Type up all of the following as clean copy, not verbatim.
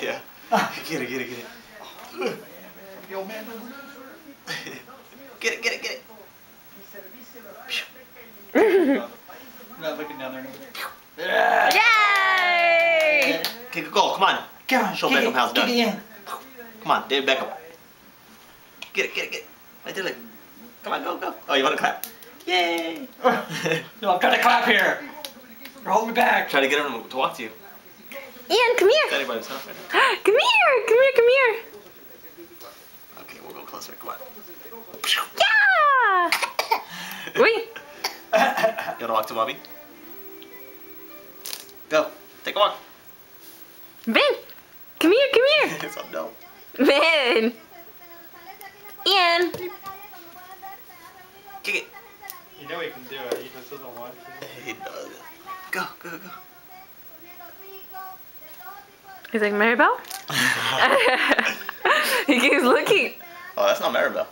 Yeah. Get it, get it, get it. The old man. Get it, get it, get it. I'm not looking down there. Yeah. Yay! Kick a goal, come on. Come on, Show kick Beckham it, how it's done. kick it in. Come on, David Beckham. Get it, get it, get it. Right there, look. Come on, go, go. Oh, you want to clap? Yay! No, I'm trying to clap here. You're holding me back. Try to get him to walk to you. Ian, come Is here. anybody himself right now? Come here, come here, come here. Okay, we'll go closer. Come on. Yeah! Wait. You wanna walk to Bobby? Go. Take a walk. Ben, come here, come here. It's up, no. Ben. Ian. Kick it. You know he can do it. He just doesn't want to. He does it. Go, go, go. He's like, Maribel? He keeps looking. Oh, that's not Maribel.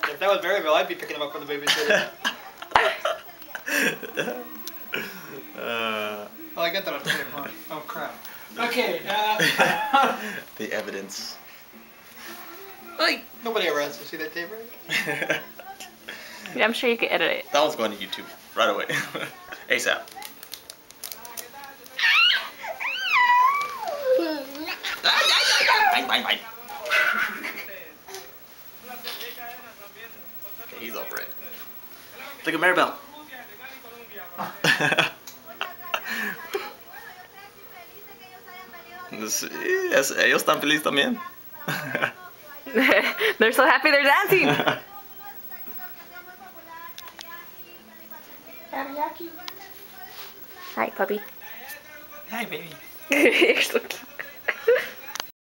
If that was Maryville, I'd be picking him up from the babysitter. Oh, I got that on tape, huh? Oh, crap. Okay, The evidence. Like, nobody ever has to see that tape, right? Yeah, I'm sure you could edit it. That one's going to YouTube right away. ASAP. Bang, bang, bang. Okay, he's over it. Look at Maribel. Sí, ellos están felices también. They're so happy they're dancing. Hi, puppy. Hi, baby. You're so cute.